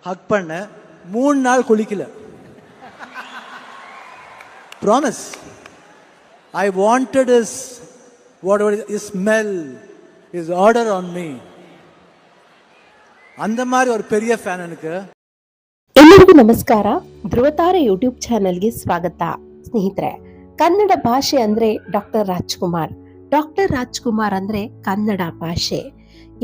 ஹக் பண்ணேன். 3 நாள் குளிக்கல. Promise. I wanted his whatever his smell, his order on me. அந்த மாதிரி ஒரு பெரிய ಫ್ಯಾನ್ எனக்கு. ಎಲ್ಲರಿಗೂ ನಮಸ್ಕಾರ. ಧ್ರುವತಾರೆ ಯೂಟ್ಯೂಬ್ ಚಾನೆಲ್ಗೆ ಸ್ವಾಗತ. ಸ್ನೇಹಿತರೆ, ಕನ್ನಡ ಭಾಷೆ ಅಂದ್ರೆ ಡಾಕ್ಟರ್ ರಾಜ್ಕುಮಾರ್. ಡಾಕ್ಟರ್ ರಾಜ್ಕುಮಾರ್ ಅಂದ್ರೆ ಕನ್ನಡ ಭಾಷೆ.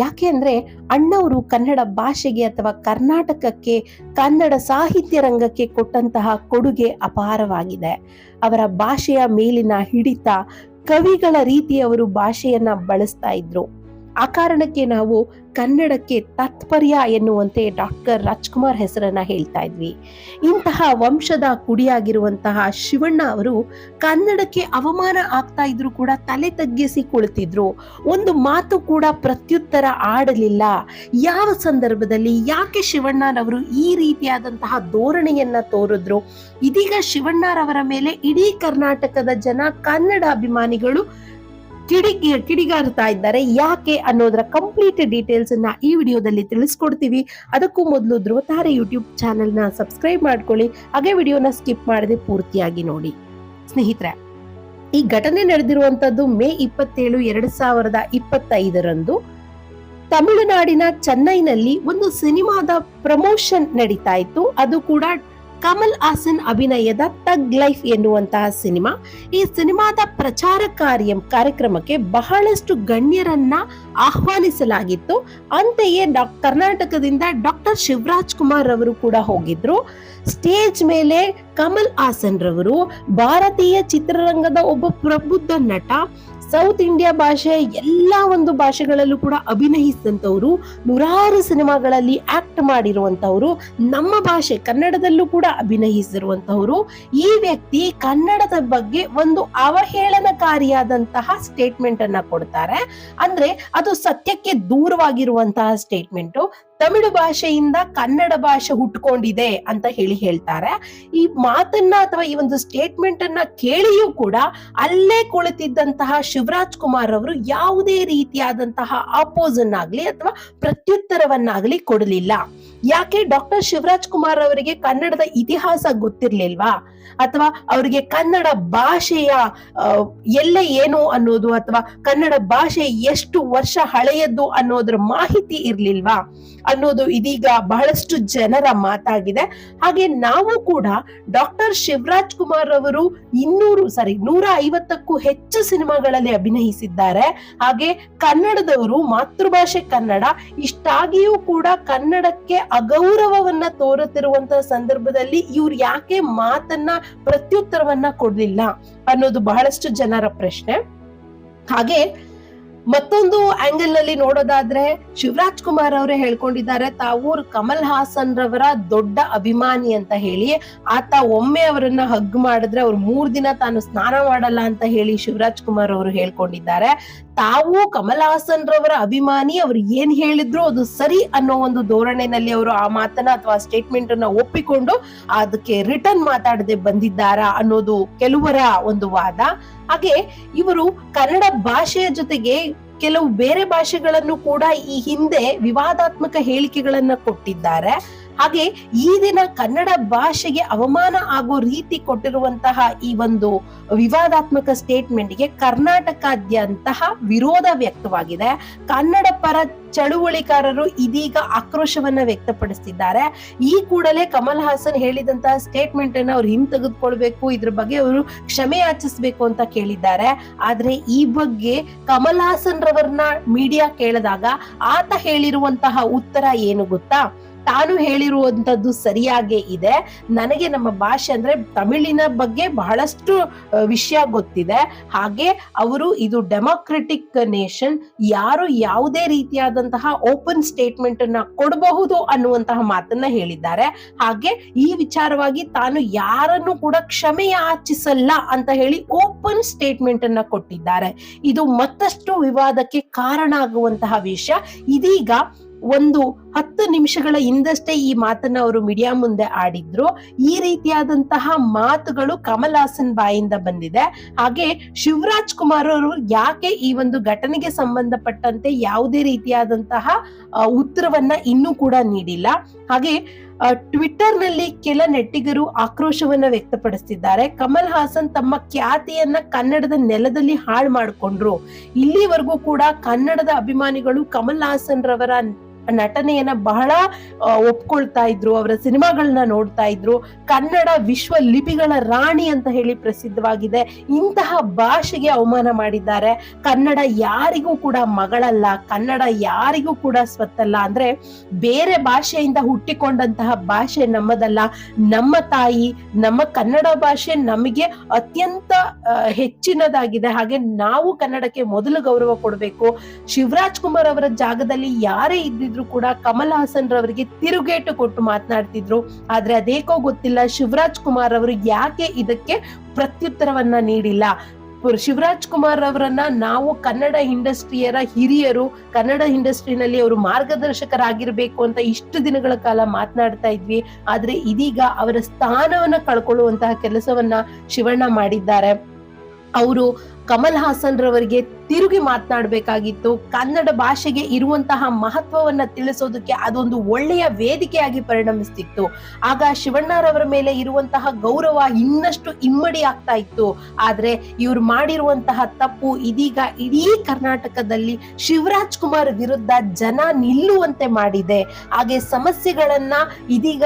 ಯಾಕೆ ಅಂದ್ರೆ ಅಣ್ಣವರು ಕನ್ನಡ ಭಾಷೆಗೆ ಅಥವಾ ಕರ್ನಾಟಕಕ್ಕೆ, ಕನ್ನಡ ಸಾಹಿತ್ಯ ರಂಗಕ್ಕೆ ಕೊಟ್ಟಂತಹ ಕೊಡುಗೆ ಅಪಾರವಾಗಿದೆ. ಅವರ ಭಾಷೆಯ ಮೇಲಿನ ಹಿಡಿತ, ಕವಿಗಳ ರೀತಿ ಅವರು ಭಾಷೆಯನ್ನ ಬಳಸ್ತಾ ಇದ್ರು. ಆ ಕಾರಣಕ್ಕೆ ನಾವು ಕನ್ನಡಕ್ಕೆ ತಾತ್ಪರ್ಯ ಎನ್ನುವಂತೆ ಡಾಕ್ಟರ್ ರಾಜ್ಕುಮಾರ್ ಹೆಸರನ್ನ ಹೇಳ್ತಾ ಇದ್ವಿ. ಇಂತಹ ವಂಶದ ಕುಡಿಯಾಗಿರುವಂತಹ ಶಿವಣ್ಣ ಅವರು ಕನ್ನಡಕ್ಕೆ ಅವಮಾನ ಆಗ್ತಾ ಇದ್ರು ಕೂಡ ತಲೆ ತಗ್ಗಿಸಿ ಕುಳಿತಿದ್ರು. ಒಂದು ಮಾತು ಕೂಡ ಪ್ರತ್ಯುತ್ತರ ಆಡಲಿಲ್ಲ. ಯಾವ ಸಂದರ್ಭದಲ್ಲಿ ಯಾಕೆ ಶಿವಣ್ಣರವರು ಈ ರೀತಿಯಾದಂತಹ ಧೋರಣೆಯನ್ನ ತೋರಿದ್ರು? ಇದೀಗ ಶಿವಣ್ಣರವರ ಮೇಲೆ ಇಡೀ ಕರ್ನಾಟಕದ ಜನ, ಕನ್ನಡ ಅಭಿಮಾನಿಗಳು ಕಿಡಿಗಾರ್ತಾ ಇದ್ದಾರೆ. ಯಾಕೆ ಅನ್ನೋದರ ಕಂಪ್ಲೀಟ್ ಡೀಟೇಲ್ಸ್ ಅನ್ನ ಈ ವಿಡಿಯೋದಲ್ಲಿ ತಿಳಿಸ್ಕೊಡ್ತೀವಿ. ಅದಕ್ಕೂ ಮೊದಲು ಧ್ರುವತಾರೆ ಯೂಟ್ಯೂಬ್ ಚಾನೆಲ್ ನ ಸಬ್ಸ್ಕ್ರೈಬ್ ಮಾಡ್ಕೊಳ್ಳಿ. ಹಾಗೆ ವಿಡಿಯೋನ ಸ್ಕಿಪ್ ಮಾಡದೆ ಪೂರ್ತಿಯಾಗಿ ನೋಡಿ. ಸ್ನೇಹಿತರೆ, ಈ ಘಟನೆ ನಡೆದಿರುವಂತದ್ದು ಮೇ 27, 2025 ತಮಿಳುನಾಡಿನ ಚೆನ್ನೈನಲ್ಲಿ ಒಂದು ಸಿನಿಮಾದ ಪ್ರಮೋಷನ್ ನಡೀತಾ ಇತ್ತು. ಅದು ಕೂಡ ಕಮಲ್ ಹಾಸನ್ ಅಭಿನಯದ ತಗ್ ಲೈಫ್ ಎನ್ನುವಂತಹ ಸಿನಿಮಾ. ಈ ಸಿನಿಮಾದ ಪ್ರಚಾರ ಕಾರ್ಯಕ್ರಮಕ್ಕೆ ಬಹಳಷ್ಟು ಗಣ್ಯರನ್ನ ಆಹ್ವಾನಿಸಲಾಗಿತ್ತು. ಅಂತೆಯೇ ಕರ್ನಾಟಕದಿಂದ ಡಾಕ್ಟರ್ ಶಿವರಾಜ್ ಕುಮಾರ್ ಅವರು ಕೂಡ ಹೋಗಿದ್ರು. ಸ್ಟೇಜ್ ಮೇಲೆ ಕಮಲ್ ಹಾಸನ್ ರವರು ಭಾರತೀಯ ಚಿತ್ರರಂಗದ ಒಬ್ಬ ಪ್ರಬುದ್ಧ ನಟ, ಸೌತ್ ಇಂಡಿಯಾ ಭಾಷೆ ಎಲ್ಲಾ ಒಂದು ಭಾಷೆಗಳಲ್ಲೂ ಕೂಡ ಅಭಿನಯಿಸಿದಂಥವ್ರು, ನೂರಾರು ಸಿನಿಮಾಗಳಲ್ಲಿ ಆಕ್ಟ್ ಮಾಡಿರುವಂತವ್ರು, ನಮ್ಮ ಭಾಷೆ ಕನ್ನಡದಲ್ಲೂ ಕೂಡ ಅಭಿನಯಿಸಿರುವಂತವ್ರು. ಈ ವ್ಯಕ್ತಿ ಕನ್ನಡದ ಬಗ್ಗೆ ಒಂದು ಅವಹೇಳನಕಾರಿಯಾದಂತಹ ಸ್ಟೇಟ್ಮೆಂಟ್ ಅನ್ನ ಕೊಡ್ತಾರೆ. ಅಂದ್ರೆ ಅದು ಸತ್ಯಕ್ಕೆ ದೂರವಾಗಿರುವಂತಹ ಸ್ಟೇಟ್ಮೆಂಟ್. ತಮಿಳು ಭಾಷೆಯಿಂದ ಕನ್ನಡ ಭಾಷೆ ಹುಟ್ಕೊಂಡಿದೆ ಅಂತ ಹೇಳ್ತಾರೆ. ಈ ಮಾತನ್ನ ಅಥವಾ ಈ ಒಂದು ಸ್ಟೇಟ್ಮೆಂಟ್ ಅನ್ನ ಕೇಳಿಯೂ ಕೂಡ ಅಲ್ಲೇ ಕುಳಿತಿದ್ದಂತಹ ಶಿವರಾಜ್ ಕುಮಾರ್ ಅವರು ಯಾವುದೇ ರೀತಿಯಾದಂತಹ ಅಪೋಸನ್ನಾಗ್ಲಿ ಅಥವಾ ಪ್ರತ್ಯುತ್ತರವನ್ನಾಗ್ಲಿ ಕೊಡಲಿಲ್ಲ. ಯಾಕೆ? ಡಾಕ್ಟರ್ ಶಿವರಾಜ್ ಕುಮಾರ್ ಅವರಿಗೆ ಕನ್ನಡದ ಇತಿಹಾಸ ಗೊತ್ತಿರ್ಲಿಲ್ವಾ? ಅಥವಾ ಅವರಿಗೆ ಕನ್ನಡ ಭಾಷೆಯ ಎಲ್ಲೆ ಏನು ಅನ್ನೋದು, ಅಥವಾ ಕನ್ನಡ ಭಾಷೆ ಎಷ್ಟು ವರ್ಷ ಹಳೆಯದ್ದು ಅನ್ನೋದ್ರ ಮಾಹಿತಿ ಇರ್ಲಿಲ್ವಾ ಅನ್ನೋದು ಇದೀಗ ಬಹಳಷ್ಟು ಜನರ ಮಾತಾಗಿದೆ. ಹಾಗೆ ನಾವು ಕೂಡ ಡಾಕ್ಟರ್ ಶಿವರಾಜ್ ಕುಮಾರ್ ಅವರು 150ಕ್ಕೂ ಹೆಚ್ಚು ಸಿನಿಮಾಗಳಲ್ಲಿ ಅಭಿನಯಿಸಿದ್ದಾರೆ. ಹಾಗೆ ಕನ್ನಡದವರು, ಮಾತೃಭಾಷೆ ಕನ್ನಡ, ಇಷ್ಟಾಗಿಯೂ ಕೂಡ ಕನ್ನಡಕ್ಕೆ ಅಗೌರವವನ್ನ ತೋರುತ್ತಿರುವಂತಹ ಸಂದರ್ಭದಲ್ಲಿ ಇವ್ರು ಯಾಕೆ ಮಾತನ್ನ, ಪ್ರತ್ಯುತ್ತರವನ್ನ ಕೊಡ್ಲಿಲ್ಲ ಅನ್ನೋದು ಬಹಳಷ್ಟು ಜನರ ಪ್ರಶ್ನೆ. ಹಾಗೆ ಮತ್ತೊಂದು ಆಂಗಲ್ ನಲ್ಲಿ ನೋಡೋದಾದ್ರೆ, ಶಿವರಾಜ್ ಕುಮಾರ್ ಅವರೇ ಹೇಳ್ಕೊಂಡಿದ್ದಾರೆ ತಾವು ಕಮಲ್ ಹಾಸನ್ ರವರ ದೊಡ್ಡ ಅಭಿಮಾನಿ ಅಂತ ಹೇಳಿ. ಆತ ಒಮ್ಮೆ ಅವರನ್ನ ಹಗ್ ಮಾಡಿದ್ರೆ ಅವ್ರು 3 ದಿನ ತಾನು ಸ್ನಾನ ಮಾಡಲ್ಲ ಅಂತ ಹೇಳಿ ಶಿವರಾಜ್ ಕುಮಾರ್ ಅವರು ಹೇಳ್ಕೊಂಡಿದ್ದಾರೆ. ತಾವು ಕಮಲ್ ಹಾಸನ್ ರವರ ಅಭಿಮಾನಿ, ಅವ್ರು ಏನ್ ಹೇಳಿದ್ರು ಅದು ಸರಿ ಅನ್ನೋ ಒಂದು ಧೋರಣೆಯಲ್ಲಿ ಅವರು ಆ ಮಾತನ್ನ ಅಥವಾ ಸ್ಟೇಟ್ಮೆಂಟ್ ಅನ್ನ ಒಪ್ಪಿಕೊಂಡು ಅದಕ್ಕೆ ರಿಟರ್ನ್ ಮಾತಾಡದೆ ಬಂದಿದ್ದಾರಾ ಅನ್ನೋದು ಕೆಲವರ ಒಂದು ವಾದ. ಹಾಗೆ ಇವರು ಕನ್ನಡ ಭಾಷೆಯ ಜೊತೆಗೆ ಕೆಲವು ಬೇರೆ ಭಾಷೆಗಳನ್ನು ಕೂಡ ಈ ಹಿಂದೆ ವಿವಾದಾತ್ಮಕ ಹೇಳಿಕೆಗಳನ್ನ ಕೊಟ್ಟಿದ್ದಾರೆ. ಹಾಗೆ ಈ ದಿನ ಕನ್ನಡ ಭಾಷೆಗೆ ಅವಮಾನ ಆಗೋ ರೀತಿ ಕೊಟ್ಟಿರುವಂತಹ ಈ ಒಂದು ವಿವಾದಾತ್ಮಕ ಸ್ಟೇಟ್ಮೆಂಟ್ಗೆ ಕರ್ನಾಟಕಾದ್ಯಂತ ವಿರೋಧ ವ್ಯಕ್ತವಾಗಿದೆ. ಕನ್ನಡ ಪರ ಚಳುವಳಿಕಾರರು ಇದೀಗ ಆಕ್ರೋಶವನ್ನ ವ್ಯಕ್ತಪಡಿಸಿದ್ದಾರೆ. ಈ ಕೂಡಲೇ ಕಮಲ್ ಹಾಸನ್ ಹೇಳಿದಂತಹ ಸ್ಟೇಟ್ಮೆಂಟ್ ಅನ್ನ ಅವ್ರು ಹಿಂತೆಗೆದುಕೊಳ್ಬೇಕು, ಇದ್ರ ಬಗ್ಗೆ ಅವರು ಕ್ಷಮೆ ಯಾಚಿಸಬೇಕು ಅಂತ ಕೇಳಿದ್ದಾರೆ. ಆದ್ರೆ ಈ ಬಗ್ಗೆ ಕಮಲ್ ಹಾಸನ್ ರವರನ್ನ ಮೀಡಿಯಾ ಕೇಳಿದಾಗ ಆತ ಹೇಳಿರುವಂತಹ ಉತ್ತರ ಏನು ಗೊತ್ತಾ? ತಾನು ಹೇಳಿರುವಂತದ್ದು ಸರಿಯಾಗೇ ಇದೆ. ನನಗೆ ನಮ್ಮ ಭಾಷೆ ಅಂದ್ರೆ ತಮಿಳಿನ ಬಗ್ಗೆ ಬಹಳಷ್ಟು ವಿಷಯ ಗೊತ್ತಿದೆ. ಹಾಗೆ ಅವರು ಇದು ಡೆಮೋಕ್ರೆಟಿಕ್ ನೇಷನ್, ಯಾರು ಯಾವುದೇ ರೀತಿಯಾದಂತಹ ಓಪನ್ ಸ್ಟೇಟ್ಮೆಂಟ್ ಅನ್ನ ಕೊಡಬಹುದು ಅನ್ನುವಂತಹ ಮಾತನ್ನ ಹೇಳಿದ್ದಾರೆ. ಹಾಗೆ ಈ ವಿಚಾರವಾಗಿ ತಾನು ಯಾರನ್ನು ಕೂಡ ಕ್ಷಮೆ ಯಾಚಿಸಲ್ಲ ಅಂತ ಹೇಳಿ ಓಪನ್ ಸ್ಟೇಟ್ಮೆಂಟ್ ಅನ್ನ ಕೊಟ್ಟಿದ್ದಾರೆ. ಇದು ಮತ್ತಷ್ಟು ವಿವಾದಕ್ಕೆ ಕಾರಣ ಆಗುವಂತಹ ವಿಷಯ. ಇದೀಗ ಒಂದು 10 ನಿಮಿಷಗಳ ಹಿಂದಷ್ಟೇ ಈ ಮಾತನ್ನ ಅವರು ಮೀಡಿಯಾ ಮುಂದೆ ಆಡಿದ್ರು. ಈ ರೀತಿಯಾದಂತಹ ಮಾತುಗಳು ಕಮಲ್ ಹಾಸನ್ ಬಾಯಿಂದ ಬಂದಿದೆ. ಹಾಗೆ ಶಿವರಾಜ್ ಕುಮಾರ್ ಅವರು ಯಾಕೆ ಈ ಒಂದು ಘಟನೆಗೆ ಸಂಬಂಧಪಟ್ಟಂತೆ ಯಾವುದೇ ರೀತಿಯಾದಂತಹ ಉತ್ತರವನ್ನ ಇನ್ನೂ ಕೂಡ ನೀಡಿಲ್ಲ. ಹಾಗೆ ಟ್ವಿಟರ್ನಲ್ಲಿ ಕೆಲ ನೆಟ್ಟಿಗರು ಆಕ್ರೋಶವನ್ನ ವ್ಯಕ್ತಪಡಿಸಿದ್ದಾರೆ. ಕಮಲ್ ಹಾಸನ್ ತಮ್ಮ ಖ್ಯಾತಿಯನ್ನ ಕನ್ನಡದ ನೆಲದಲ್ಲಿ ಹಾಳು ಮಾಡಿಕೊಂಡ್ರು. ಇಲ್ಲಿವರೆಗೂ ಕೂಡ ಕನ್ನಡದ ಅಭಿಮಾನಿಗಳು ಕಮಲ್ ಹಾಸನ್ ರವರ ನಟನೆಯನ್ನ ಬಹಳ ಒಪ್ಕೊಳ್ತಾ ಇದ್ರು, ಅವರ ಸಿನಿಮಾಗಳನ್ನ ನೋಡ್ತಾ ಇದ್ರು. ಕನ್ನಡ ವಿಶ್ವ ಲಿಪಿಗಳ ರಾಣಿ ಅಂತ ಹೇಳಿ ಪ್ರಸಿದ್ಧವಾಗಿದೆ. ಇಂತಹ ಭಾಷೆಗೆ ಅವಮಾನ ಮಾಡಿದ್ದಾರೆ. ಕನ್ನಡ ಯಾರಿಗೂ ಕೂಡ ಮಗಳಲ್ಲ, ಕನ್ನಡ ಯಾರಿಗೂ ಕೂಡ ಸ್ವತ್ತಲ್ಲ. ಅಂದ್ರೆ ಬೇರೆ ಭಾಷೆಯಿಂದ ಹುಟ್ಟಿಕೊಂಡಂತಹ ಭಾಷೆ ನಮ್ಮದಲ್ಲ, ನಮ್ಮ ತಾಯಿ, ನಮ್ಮ ಕನ್ನಡ ಭಾಷೆ ನಮಗೆ ಅತ್ಯಂತ ಹೆಚ್ಚಿನದಾಗಿದೆ. ಹಾಗೆ ನಾವು ಕನ್ನಡಕ್ಕೆ ಮೊದಲು ಗೌರವ ಕೊಡಬೇಕು. ಶಿವರಾಜ್ ಕುಮಾರ್ ಅವರ ಜಾಗದಲ್ಲಿ ಯಾರೇ ಇದ್ದಿದ್ರು ಕೂಡ ಕಮಲ್ ಹಾಸನ್ ರವರಿಗೆ ತಿರುಗೇಟು ಕೊಟ್ಟು ಮಾತನಾಡ್ತಿದ್ರು. ಆದ್ರೆ ಅದೇಕೋ ಗೊತ್ತಿಲ್ಲ, ಶಿವರಾಜ್ ಕುಮಾರ್ ಅವರು ಯಾಕೆ ಇದಕ್ಕೆ ಪ್ರತ್ಯುತ್ತರವನ್ನ ನೀಡಿಲ್ಲ. ಶಿವರಾಜ್ ಕುಮಾರ್ ಅವರನ್ನ ನಾವು ಕನ್ನಡ ಇಂಡಸ್ಟ್ರಿಯರ ಹಿರಿಯರು, ಕನ್ನಡ ಇಂಡಸ್ಟ್ರಿನಲ್ಲಿ ಅವರು ಮಾರ್ಗದರ್ಶಕರಾಗಿರ್ಬೇಕು ಅಂತ ಇಷ್ಟು ದಿನಗಳ ಕಾಲ ಮಾತನಾಡ್ತಾ ಇದ್ವಿ. ಆದ್ರೆ ಇದೀಗ ಅವರ ಸ್ಥಾನವನ್ನ ಕಳ್ಕೊಳ್ಳುವಂತಹ ಕೆಲಸವನ್ನ ಶಿವಣ್ಣ ಮಾಡಿದ್ದಾರೆ. ಅವರು ಕಮಲ್ ಹಾಸನ್ ರವರಿಗೆ ತಿರುಗಿ ಮಾತನಾಡಬೇಕಾಗಿತ್ತು. ಕನ್ನಡ ಭಾಷೆಗೆ ಇರುವಂತಹ ಮಹತ್ವವನ್ನ ತಿಳಿಸೋದಕ್ಕೆ ಅದೊಂದು ಒಳ್ಳೆಯ ವೇದಿಕೆಯಾಗಿ ಪರಿಣಮಿಸ್ತಿತ್ತು. ಆಗ ಶಿವಣ್ಣರವರ ಮೇಲೆ ಇರುವಂತಹ ಗೌರವ ಇನ್ನಷ್ಟು ಇಮ್ಮಡಿ ಆಗ್ತಾ ಇತ್ತು. ಆದ್ರೆ ಇವ್ರು ಮಾಡಿರುವಂತಹ ತಪ್ಪು ಇದೀಗ ಇಡೀ ಕರ್ನಾಟಕದಲ್ಲಿ ಶಿವರಾಜ್ ಕುಮಾರ್ ವಿರುದ್ಧ ಜನ ನಿಲ್ಲುವಂತೆ ಮಾಡಿದೆ. ಹಾಗೆ ಸಮಸ್ಯೆಗಳನ್ನ ಇದೀಗ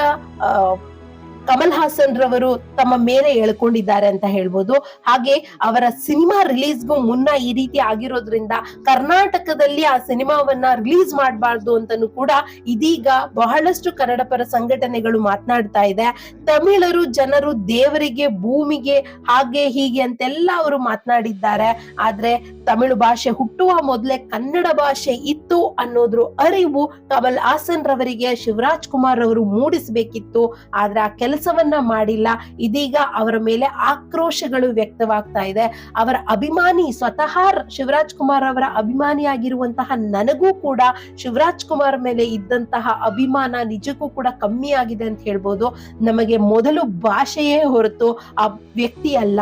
ಕಮಲ್ ಹಾಸನ್ ರವರು ತಮ್ಮ ಮೇಲೆ ಎಳ್ಕೊಂಡಿದ್ದಾರೆ ಅಂತ ಹೇಳ್ಬೋದು. ಹಾಗೆ ಅವರ ಸಿನಿಮಾ ರಿಲೀಸ್ಗೂ ಮುನ್ನ ಈ ರೀತಿ ಆಗಿರೋದ್ರಿಂದ ಕರ್ನಾಟಕದಲ್ಲಿ ಆ ಸಿನಿಮಾವನ್ನ ರಿಲೀಸ್ ಮಾಡಬಾರ್ದು ಅಂತನೂ ಕೂಡ ಇದೀಗ ಬಹಳಷ್ಟು ಕನ್ನಡ ಪರ ಸಂಘಟನೆಗಳು ಮಾತನಾಡ್ತಾ ಇದೆ. ತಮಿಳರು ಜನರು ದೇವರಿಗೆ, ಭೂಮಿಗೆ, ಹಾಗೆ ಹೀಗೆ ಅಂತೆಲ್ಲ ಅವರು ಮಾತನಾಡಿದ್ದಾರೆ. ಆದ್ರೆ ತಮಿಳು ಭಾಷೆ ಹುಟ್ಟುವ ಮೊದಲೇ ಕನ್ನಡ ಭಾಷೆ ಇತ್ತು ಅನ್ನೋದ್ರ ಅರಿವು ಕಮಲ್ ಹಾಸನ್ ರವರಿಗೆ ಶಿವರಾಜ್ ಕುಮಾರ್ ಅವರು ಮೂಡಿಸಬೇಕಿತ್ತು. ಆದ್ರೆ ಆ ಕೆಲಸವನ್ನ ಮಾಡಿಲ್ಲ. ಇದೀಗ ಅವರ ಮೇಲೆ ಆಕ್ರೋಶಗಳು ವ್ಯಕ್ತವಾಗ್ತಾ ಇದೆ. ಅವರ ಅಭಿಮಾನಿ, ಸ್ವತಃ ಶಿವರಾಜ್ ಕುಮಾರ್ ಅವರ ಅಭಿಮಾನಿಯಾಗಿರುವಂತಹ ನನಗೂ ಕೂಡ ಶಿವರಾಜ್ ಕುಮಾರ್ ಮೇಲೆ ಇದ್ದಂತಹ ಅಭಿಮಾನ ನಿಜಕ್ಕೂ ಕೂಡ ಕಮ್ಮಿ ಆಗಿದೆ ಅಂತ ಹೇಳ್ಬೋದು. ನಮಗೆ ಮೊದಲು ಭಾಷೆಯೇ ಹೊರತು ಆ ವ್ಯಕ್ತಿ ಅಲ್ಲ.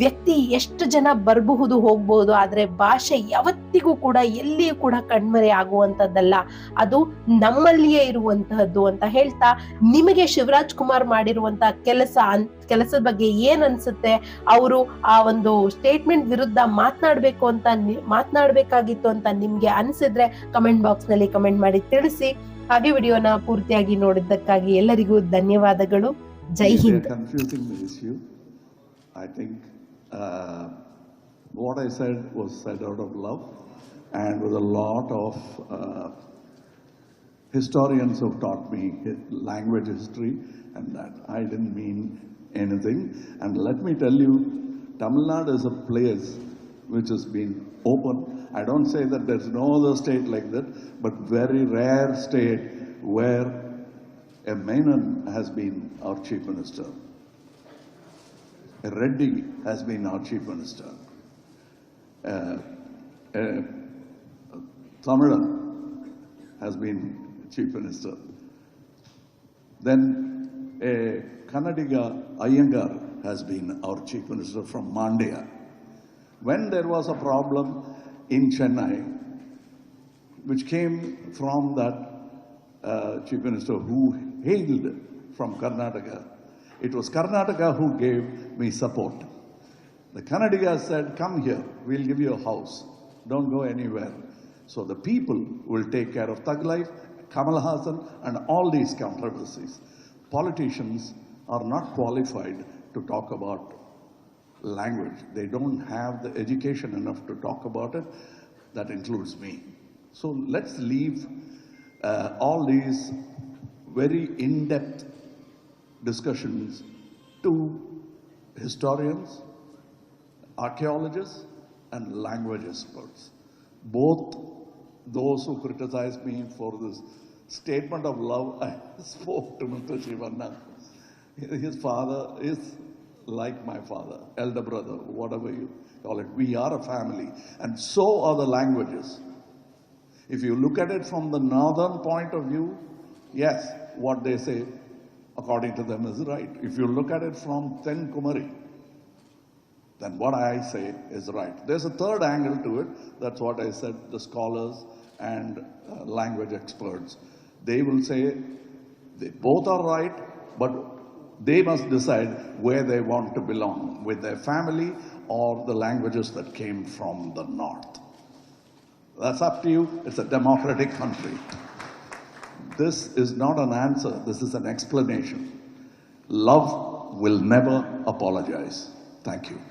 ವ್ಯಕ್ತಿ ಎಷ್ಟು ಜನ ಬರಬಹುದು ಹೋಗ್ಬಹುದು, ಆದ್ರೆ ಭಾಷೆ ಯಾವತ್ತಿಗೂ ಕೂಡ ಎಲ್ಲಿಯೂ ಕೂಡ ಕಣ್ಮರೆ ಆಗುವಂತದ್ದಲ್ಲ. ಅದು ನಮ್ಮಲ್ಲಿಯೇ ಇರುವಂತಹದ್ದು ಅಂತ ಹೇಳ್ತಾ, ನಿಮಗೆ ಶಿವರಾಜ್ ಕುಮಾರ್ ಮಾಡಿರುವಂತಹ ಕೆಲಸದ ಬಗ್ಗೆ ಏನ್ ಅನ್ಸುತ್ತೆ? ಅವರು ಆ ಒಂದು ಸ್ಟೇಟ್ಮೆಂಟ್ ವಿರುದ್ಧ ಮಾತನಾಡಬೇಕಾಗಿತ್ತು ಅಂತ ನಿಮ್ಗೆ ಅನ್ಸಿದ್ರೆ ಕಮೆಂಟ್ ಬಾಕ್ಸ್ ನಲ್ಲಿ ಕಮೆಂಟ್ ಮಾಡಿ ತಿಳಿಸಿ. ಹಾಗೆ ವಿಡಿಯೋನ ಪೂರ್ತಿಯಾಗಿ ನೋಡಿದ್ದಕ್ಕಾಗಿ ಎಲ್ಲರಿಗೂ ಧನ್ಯವಾದಗಳು. ಜೈ Hind. I think what I said was said out of love and with a lot of historians have taught me language history, and that I didn't mean anything. And let me tell you, Tamil Nadu is a place which has been open. I don't say that there's no other state like that, but very rare state where a Menon has been our chief minister. A Reddy has been our chief minister. Tamilan has been chief minister. Then a Kannadiga Iyengar has been our chief minister from Mandya. When there was a problem in Chennai, which came from that chief minister who hailed from Karnataka, it was Karnataka who gave me support. The Kannadiga said, come here, we'll give you a house. Don't go anywhere. So the people will take care of Thug Life, Kamal Hassan and all these controversies. Politicians are not qualified to talk about language. They don't have the education enough to talk about it. That includes me. So let's leave all these very in-depth discussions to historians, archaeologists and language experts. Both those who criticize me for this statement of love, I spoke to Mr. Shivanna. His father is like my father, elder brother, whatever you call it. We are a family, and so are the languages. If you look at it from the northern point of view, yes, what they say according to them is right. If you look at it from Tenkumari, then what I say is right. There's a third angle to it. That's what I said, the scholars and language experts. They will say They both are right, but they must decide where they want to belong, with their family or the languages that came from the north. That's up to you. It's a democratic country. This is not an answer. This is an explanation. Love will never apologize. Thank you.